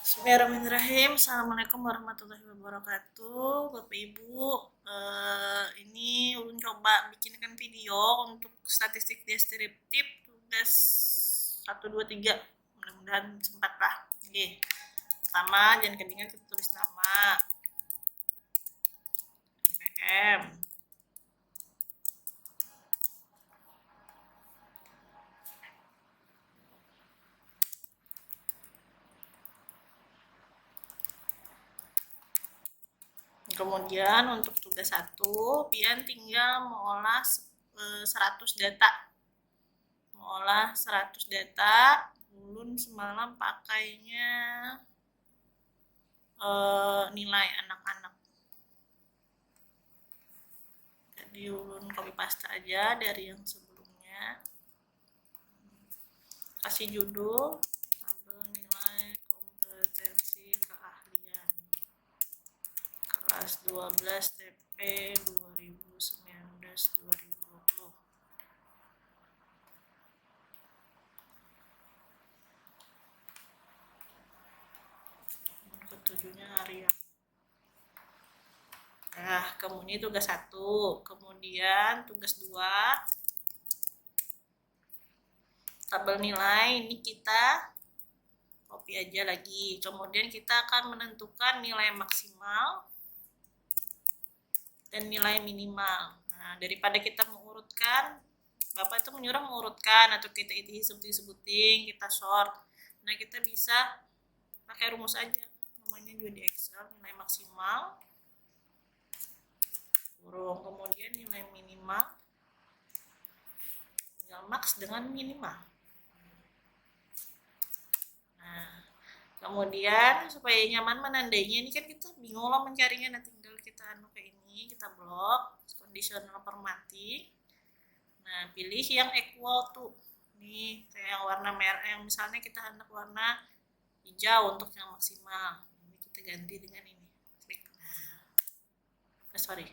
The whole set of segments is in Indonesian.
Bismillahirrahmanirrahim. Assalamualaikum warahmatullahi wabarakatuh. Bapak Ibu, ini ulun coba bikinkan video untuk statistik deskriptif tugas 1, 2, 3. Mudah-mudahan sempat lah. Oke. Pertama, jangan ketinggalan kita tulis nama. NPM. Kemudian untuk tugas 1, pian tinggal mengolah 100 data. Mengolah 100 data, ulun semalam pakainya nilai anak-anak. Jadi ulun copy paste aja dari yang sebelumnya. Kasih judul tabel nilai kompetensi keahlian kelas 12 TP 2019-2020. Ketujuhnya harian. Nah, kemudian tugas 1, kemudian tugas 2, tabel nilai ini kita copy aja lagi. Kemudian kita akan menentukan nilai maksimal dan nilai minimal. Nah, daripada kita mengurutkan, Bapak itu menyuruh mengurutkan atau kita sebutin, kita sort. Nah, kita bisa pakai rumus aja. Namanya juga di Excel, nilai maksimal kurung, kemudian nilai minimal, nilai max dengan minimal. Nah, kemudian supaya nyaman menandainya, ini kan kita bingung lah mencarinya, nanti tinggal kita kayak ini, kita blok conditional formatting. Nah, pilih yang equal to. Nih, kayak yang warna merah, yang misalnya kita hendak warna hijau untuk yang maksimal. Ini kita ganti dengan ini. Klik. Nah, sorry.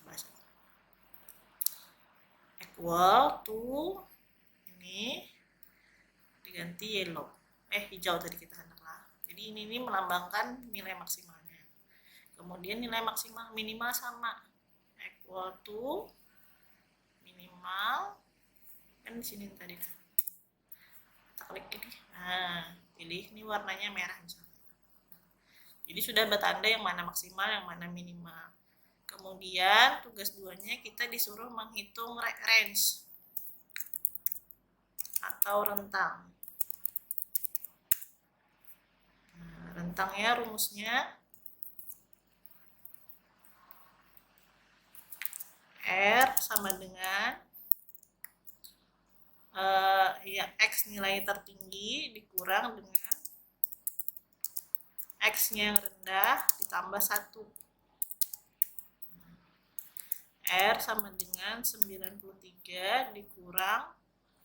Bahasa. Equal to ini diganti yellow. Hijau tadi kita hendak lah. Jadi ini melambangkan nilai maksimalnya. Kemudian nilai maksimal minimal sama. Equal to minimal kan di sini tadi. Kita klik ini. Nah, pilih ini warnanya merah misalnya. Jadi sudah bertanda yang mana maksimal, yang mana minimal. Kemudian tugas 2-nya kita disuruh menghitung range atau rentang. Nah, rentangnya rumusnya R sama dengan X nilai tertinggi dikurang dengan X-nya yang rendah ditambah 1. R sama dengan 93 dikurang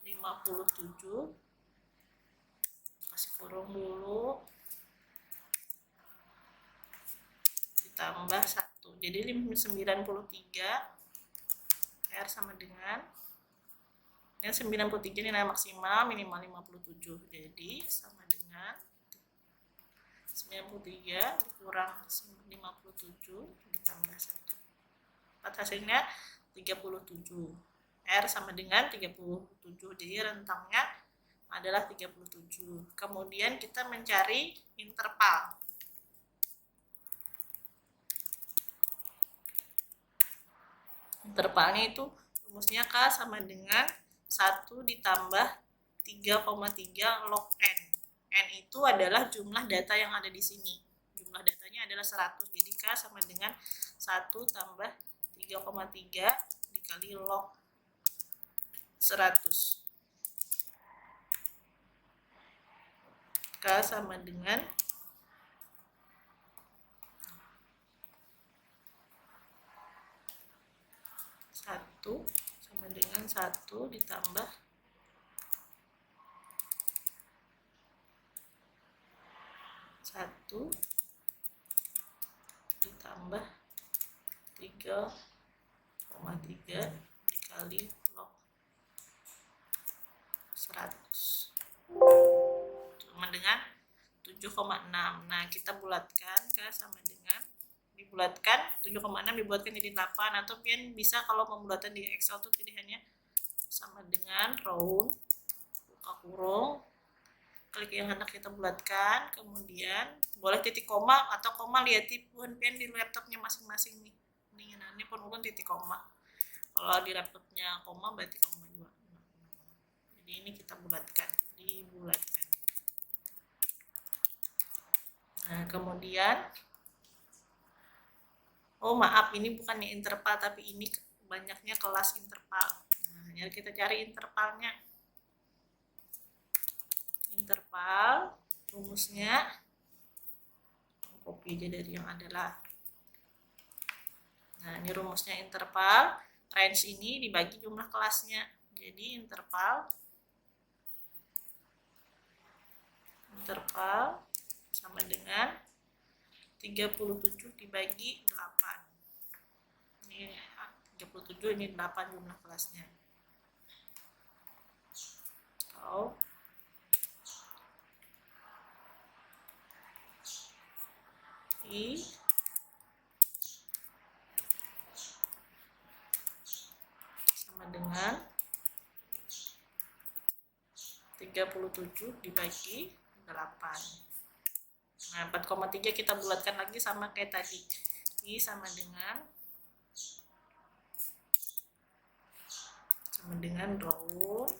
57. Kasih kurung dulu. Ditambah 1. Jadi 93 R sama dengan 93 nilai maksimal, minimal 57. Jadi sama dengan 93 dikurang 57 ditambah 1. Hasilnya 37. R sama dengan 37. Jadi rentangnya adalah 37. Kemudian kita mencari interval. Intervalnya itu rumusnya K sama dengan 1 ditambah 3,3 log N. N itu adalah jumlah data yang ada di sini. Jumlah datanya adalah 100. Jadi K sama dengan 1 tambah 3,3 dikali log 100. K sama dengan 1 sama dengan 1 ditambah 1 ditambah 3,3 dikali log 100. 7,6. Nah, kita bulatkan ke sama dengan dibulatkan 7,6 dibulatkan jadi 8, atau pian bisa kalau pembuatan di Excel tuh pilihannya sama dengan round, buka kurung, klik yang hendak kita bulatkan, kemudian boleh titik koma atau koma, lihat pun pian di laptopnya masing-masing nih. Ini pun ulun titik koma. Kalau di laptopnya koma berarti koma juga. Jadi ini kita bulatkan, dibulatkan. Nah, kemudian oh maaf, ini bukannya interval tapi ini banyaknya kelas interval. Nah, jadi kita cari intervalnya. Interval rumusnya copy aja dari yang adalah. Nah, ini rumusnya interval. Range ini dibagi jumlah kelasnya. Jadi interval sama dengan 37 dibagi 8. Ini 37, ini 8 jumlah kelasnya. Atau I sama dengan 37 dibagi 8. Nah, 4,3 kita bulatkan lagi sama kayak tadi. I sama dengan round.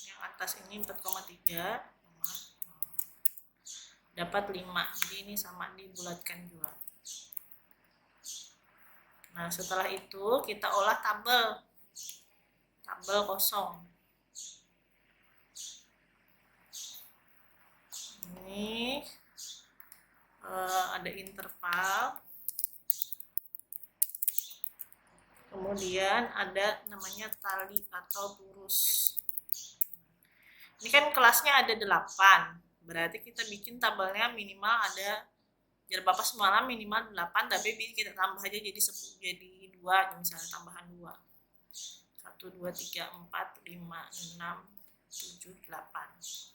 Yang atas ini 4,3 dapat 5. Jadi ini sama dibulatkan juga. Nah, setelah itu kita olah tabel kosong. Ini ada interval, kemudian ada namanya tali atau turus. Ini kan kelasnya ada 8, berarti kita bikin tabelnya minimal ada jar bapak semalam minimal 8, tapi kita tambah aja jadi 10, jadi 2, misalnya tambahan 2. 1, 2, 3, 4, 5, 6, 7, 8.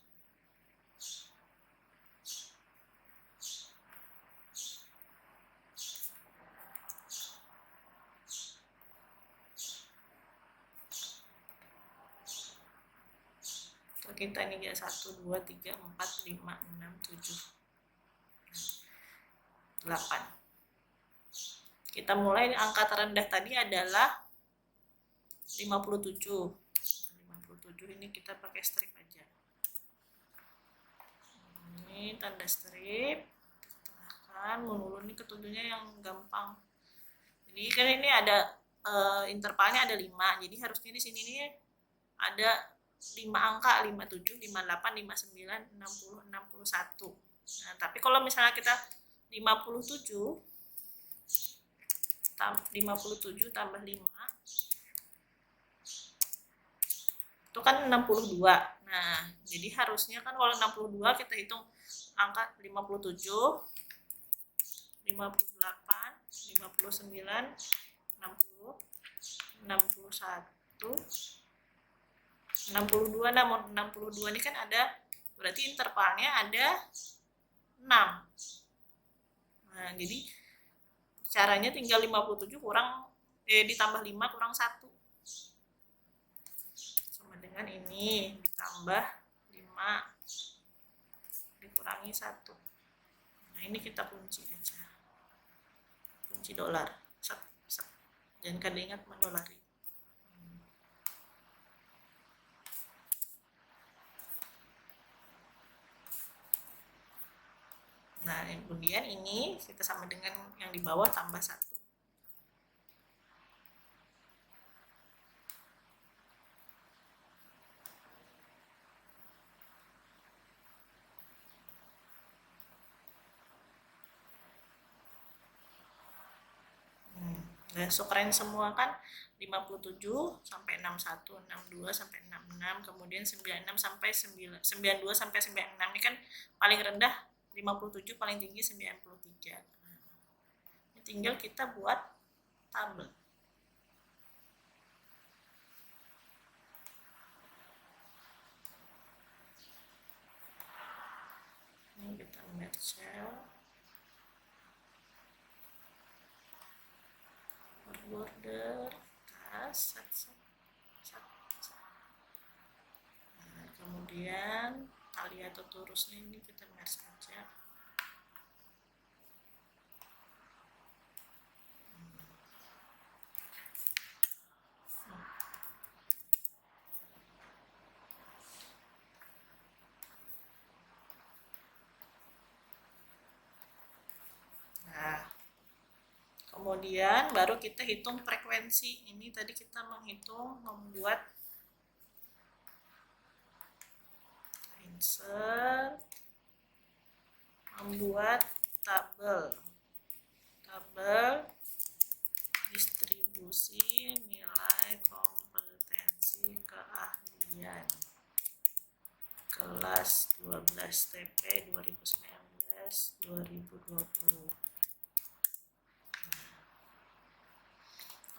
Kita ini ya 1, 2, 3, 4, 5, 6, 7, 8. Kita mulai, angka terendah tadi adalah 57. 57 ini kita pakai strip aja. Ini tanda strip, tengahkan, menurun ini ketujuhnya yang gampang. Jadi kan ini ada intervalnya ada 5, jadi harusnya di sini nih ada 5 angka, 57, 58, 59, 60, 61. Nah, tapi kalau misalnya kita 57 tambah 5 itu kan 62. Nah, jadi harusnya kan kalau 62 kita hitung angka 57, 58, 59, 60, 61, 62. Namun 62 ini kan ada, berarti intervalnya ada 6. Nah, jadi caranya tinggal 57 ditambah 5 kurang 1. Sama dengan ini ditambah 5 dikurangi 1. Nah, ini kita kunci aja. Kunci dolar. Jangan kada ingat mendolari. Nah, kemudian ini kita sama dengan yang di bawah tambah 1. Besok range semua kan 57 sampai 61, 62 sampai 66, kemudian 96 sampai 92 sampai 96. Ini kan paling rendah 57, paling tinggi 93. Ini tinggal kita buat tabel. Ini kita cell, border, tas, nah, kemudian tali atau torusnya ini kita merge aja. Nah, kemudian baru kita hitung frekuensi. Ini tadi kita membuat insert, membuat tabel distribusi nilai kompetensi keahlian kelas 12 TP 2019-2020.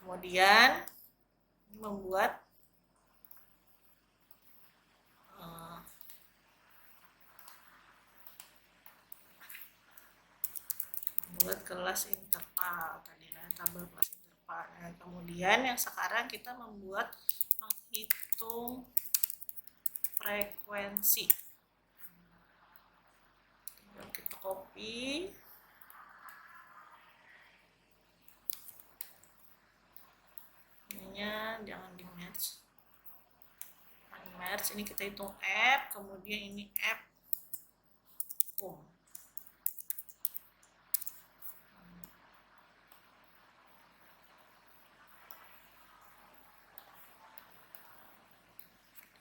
Kemudian membuat kelas interval tadi, tabel kelas interval. Nah, kemudian yang sekarang kita menghitung frekuensi. Tinggal kita copy. Ininya jangan di merge. Ini kita hitung F, kemudian ini F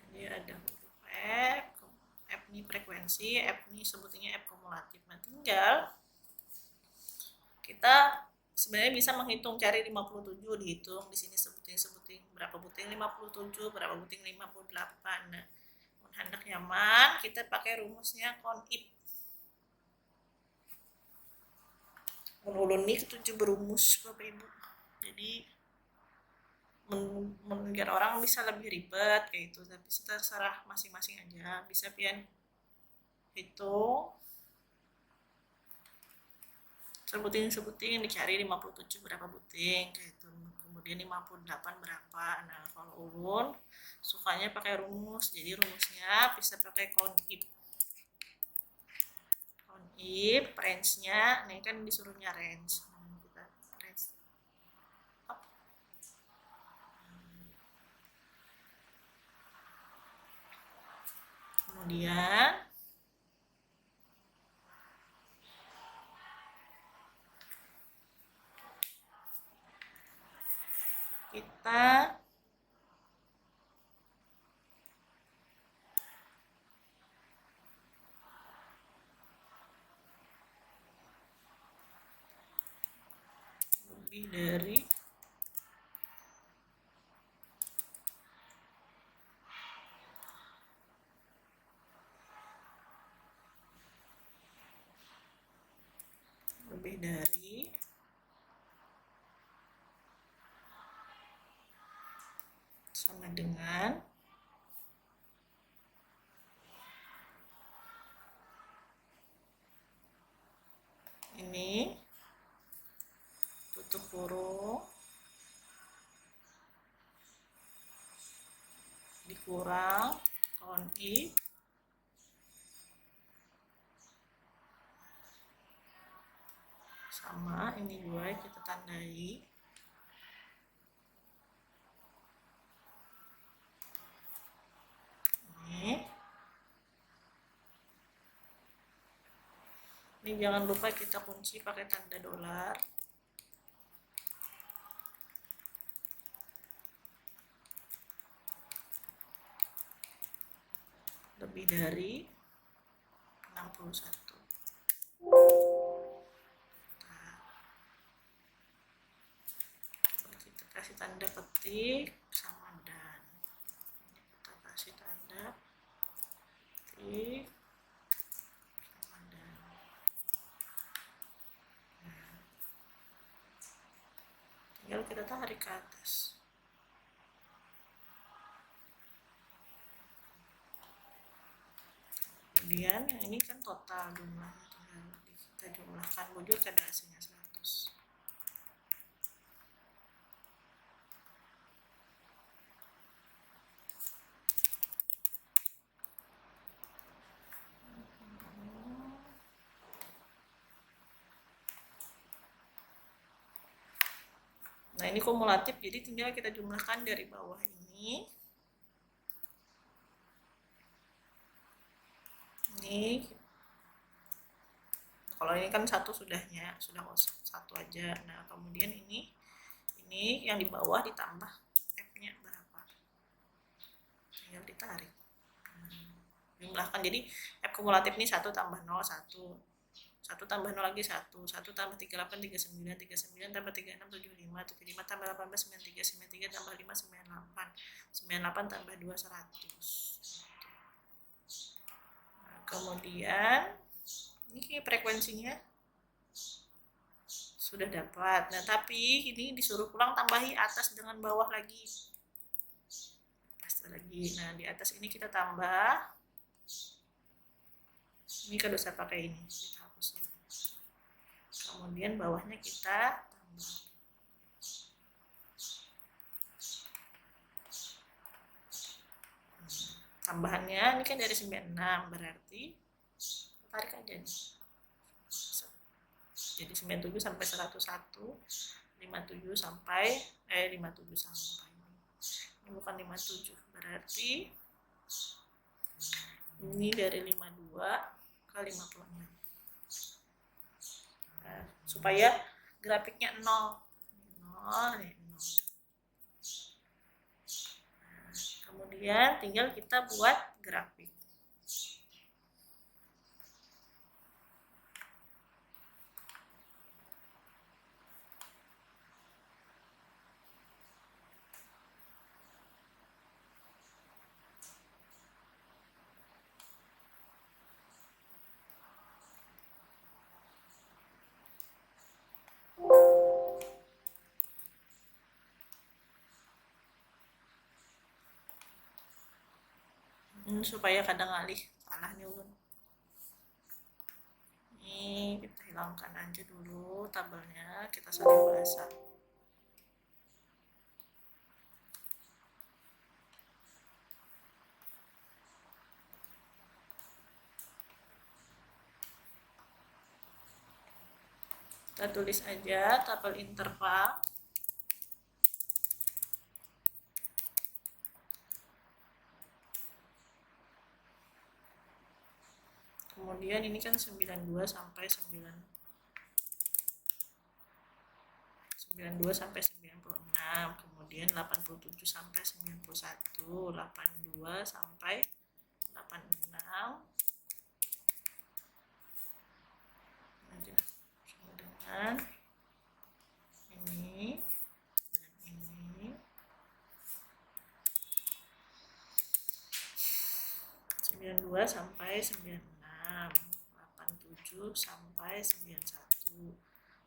jadi ada huruf F ini frekuensi, F ini sebutnya F kumulatif. Nah, tinggal kita sebenarnya bisa menghitung, cari 57 dihitung, di sini sebutin berapa buting 57, berapa buting 58. Nah, hendak nyaman kita pakai rumusnya CONIF. Ulun ini ketujuh berumus Bapak Ibu. Jadi biar orang bisa lebih ribet kayak itu, tapi terserah masing-masing aja. Bisa pian hitung sebutin dicari 57 berapa buting kayak itu, kemudian 58 berapa. Nah, kalau ulun sukanya pakai rumus, jadi rumusnya bisa pakai CONIF. Range-nya ini kan disuruhnya range, kita range up. Kemudian kita lebih dari sama dengan ini tutup kurung dikurang CONIF sama ini dua kita tandai. Ini jangan lupa kita kunci pakai tanda dolar. Lebih dari 61. Nah, kita kasih tanda petik sama dan. Ini kita kasih tanda petik sama dan. Nah, tinggal kita tarik ke atas. Kemudian ini kan total jumlahnya, tinggal kita jumlahkan bujur kada hasilnya 100. Nah, ini kumulatif, jadi tinggal kita jumlahkan dari bawah ini. Ini, kalau ini kan satu sudahnya, sudah kosong, satu aja. Nah, kemudian ini yang di bawah ditambah F-nya berapa. Tinggal ditarik. Jumlahkan, jadi F kumulatif ini 1 tambah 0, 1. 1 tambah 0 lagi 1, 1 tambah 38, 39, 39 tambah 36, 75, 75 tambah 18, 93, 93 tambah 5, 98, 98 tambah 2, 100. Nah, kemudian, ini frekuensinya sudah dapat. Nah, tapi ini disuruh pulang tambahi atas dengan bawah lagi. Atas lagi. Nah, di atas ini kita tambah. Ini kan usah pakai ini. Kemudian bawahnya kita tambah. Tambahannya ini kan dari 96, berarti tarik aja nih. Jadi 97 sampai 101, 57 sampai 57 sampai. Ini bukan 57, berarti ini dari 52 ke 56. Supaya grafiknya 0 nih, 0. Nah, kemudian tinggal kita buat grafik. Supaya kadang alih salah nih ulun. Ini kita hilangkan aja dulu tabelnya, kita salin bahasa. Kita tulis aja tabel interval. Kemudian ini kan 92 sampai 92 sampai 96, kemudian 87 sampai 91, 82 sampai 86. Aja sama dengan ini dan ini. 92 sampai 96, 87 sampai 91,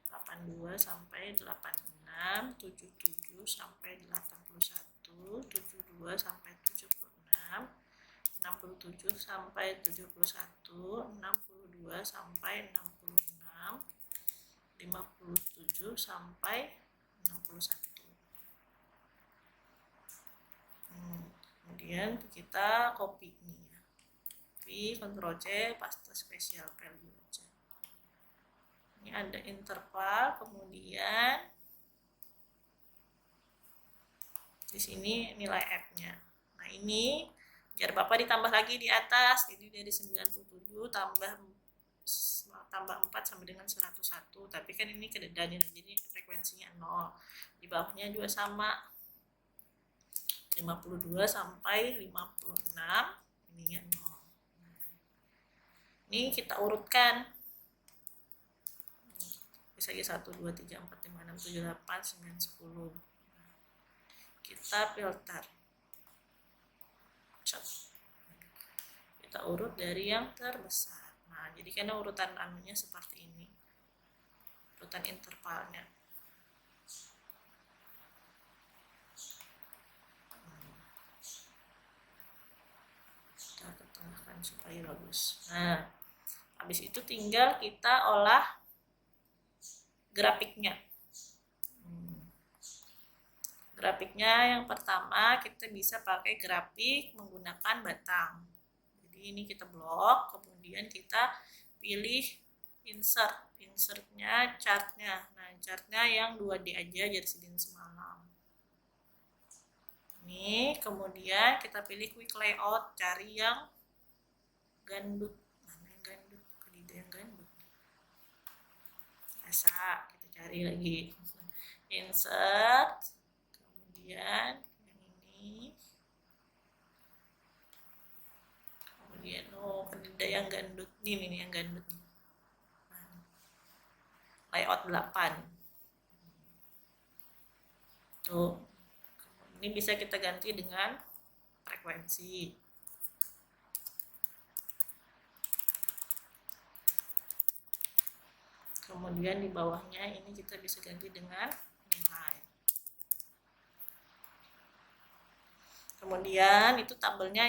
82 sampai 86, 77 sampai 81, 72 sampai 76, 67 sampai 71, 62 sampai 66, 57 sampai 61. Kemudian kita copy ini ya. Copy, Ctrl C, paste special value aja. Ini ada interval, kemudian di sini nilai F-nya. Nah, ini biar Bapak ditambah lagi di atas. Jadi dari 97 tambah 4 sama dengan 101. Tapi kan ini kededan, jadi frekuensinya 0. Di bawahnya juga sama. 52 sampai 56, ininya 0. Ini kita urutkan. Bisa aja 1, 2, 3, 4, 5, 6, 7, 8, 9, 10. Kita filter. Kita urut dari yang terbesar. Nah, jadi karena urutan anunya seperti ini. Urutan intervalnya. Kita ketengahkan supaya bagus. Nah, Habis itu tinggal kita olah grafiknya. Grafiknya yang pertama kita bisa pakai grafik menggunakan batang. Jadi ini kita blok, kemudian kita pilih insert. Insertnya chartnya. Nah, chartnya yang 2D aja jadi segini semalam. Ini kemudian kita pilih quick layout, cari yang gandut. Mana yang gandut? Kedide yang gandut. Biasa kita cari lagi. Insert, kemudian yang ini, kemudian kedide yang gandut. Ini yang gandut. Layout 8. Tuh. Ini bisa kita ganti dengan frekuensi. Kemudian di bawahnya ini kita bisa ganti dengan nilai. Kemudian itu tabelnya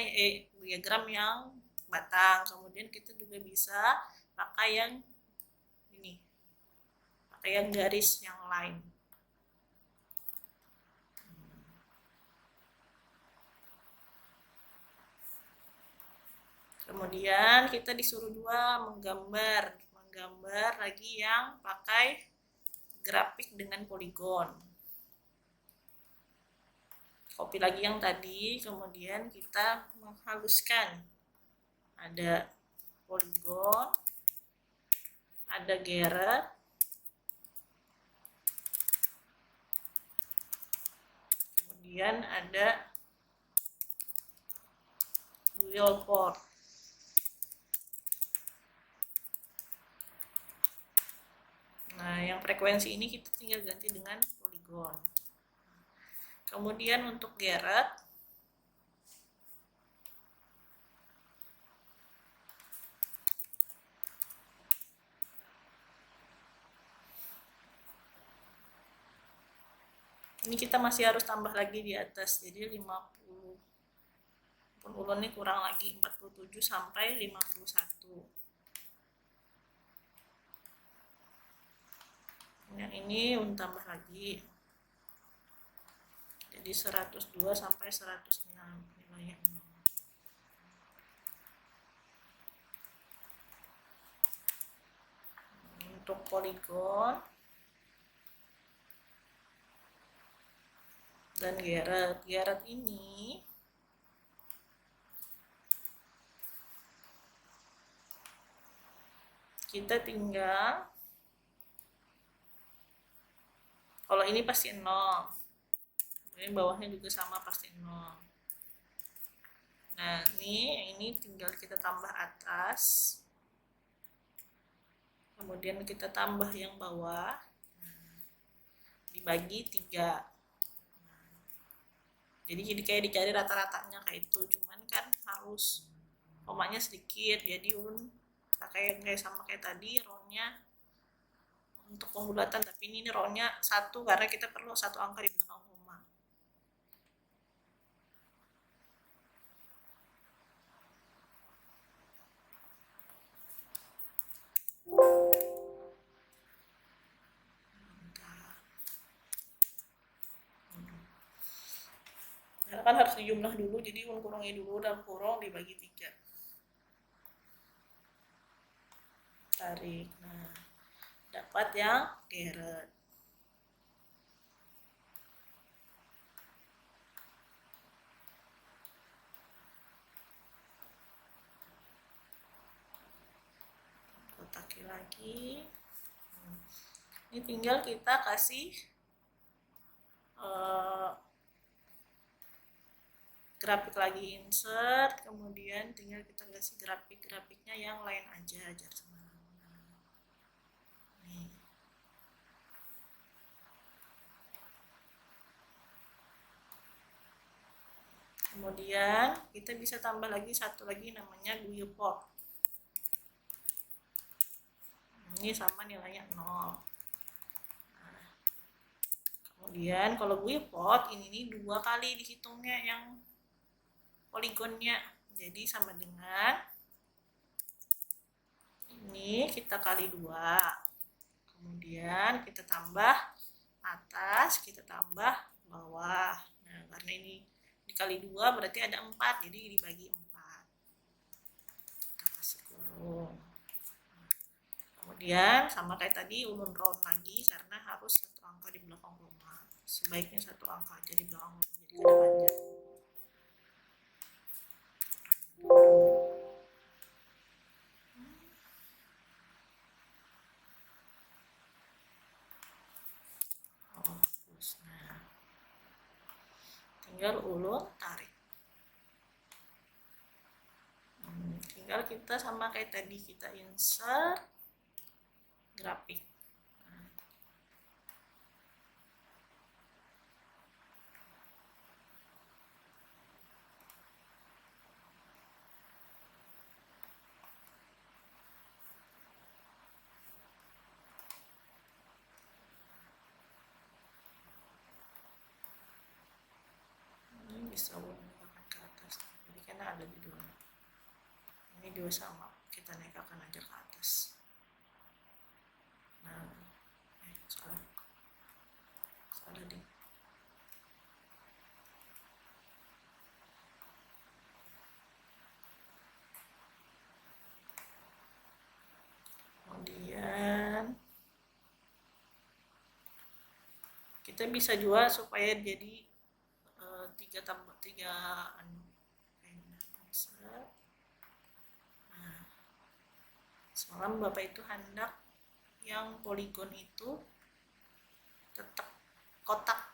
diagram yang batang. Kemudian kita juga bisa pakai yang ini. Pakai yang garis yang line. Kemudian kita disuruh juga menggambar lagi yang pakai grafik dengan poligon. Copy lagi yang tadi, kemudian kita menghaluskan. Ada poligon, ada geret, kemudian ada wheel port. Nah, yang frekuensi ini kita tinggal ganti dengan poligon. Kemudian untuk geret, ini kita masih harus tambah lagi di atas, jadi 50. Ulun ini kurang lagi 47 sampai 51. Yang ini tambah lagi, jadi 102 sampai 106 nilainya. Untuk poligon dan geret ini kita tinggal, kalau ini pasti 0, ini bawahnya juga sama pasti 0. Nah, ini tinggal kita tambah atas, kemudian kita tambah yang bawah, dibagi 3. Jadi kayak dicari rata-ratanya kayak itu, cuman kan harus komanya sedikit, jadi pakai kayak sama kayak tadi row-nya untuk pembulatan, tapi ini row-nya 1 karena kita perlu 1 angka di belakang koma. Karena kan harus dijumlah dulu, jadi kurangnya dulu dalam kurung dibagi 3. Tarik, nah dapat yang geret. Kotaki lagi. Ini tinggal kita kasih grafik lagi, insert, kemudian tinggal kita kasih grafiknya yang lain aja, jar semalam. Nih. Kemudian kita bisa tambah lagi satu lagi namanya viewport. Ini sama nilainya 0. Nah, kemudian kalau viewport ini 2 kali dihitungnya yang poligonnya, jadi sama dengan Ini kita kali 2. Kemudian kita tambah atas, kita tambah bawah. Nah, karena ini dikali 2 berarti ada 4, jadi dibagi 4. Kita kasih kurung. Kemudian sama kayak tadi ulun round lagi karena harus satu angka di belakang koma. Sebaiknya satu angka aja di belakang koma jadi kada panjang. Nah, tinggal ulun tarik. Tinggal kita sama kayak tadi, kita insert grafik. Ini bisa naikkan ke atas, jadi karena ada di dua. Ini dua sama, kita naikkan aja ke atas. Nah, salah deh. Kemudian kita bisa jual supaya jadi 3 tambah 3 nah, semalam Bapak itu hendak yang poligon itu tetap kotak.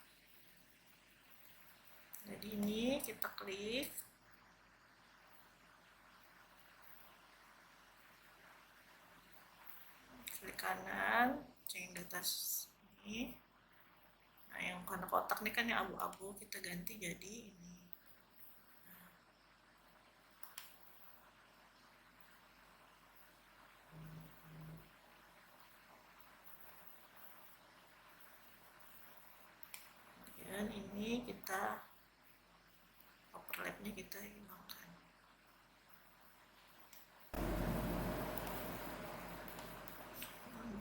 Jadi ini kita klik, klik kanan, yang di atas ini. Nah, yang karena kotak ini kan yang abu-abu, kita ganti jadi ini. Kemudian ini kita overlapnya kita hilangkan.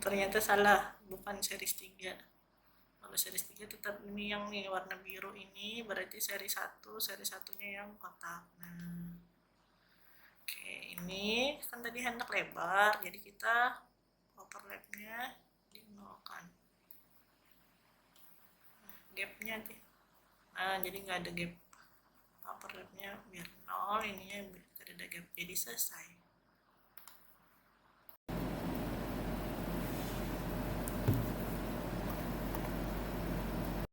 Ternyata salah, bukan series 3. Kalau series 3 tetap ini yang nih warna biru ini berarti seri 1, seri satunya yang kotak. Nah, oke, ini kan tadi hendak lebar, jadi kita overlapnya dinolkan. Gapnya nih, nah jadi nggak ada gap. Overlapnya biar 0, ininya biar ada gap, jadi selesai.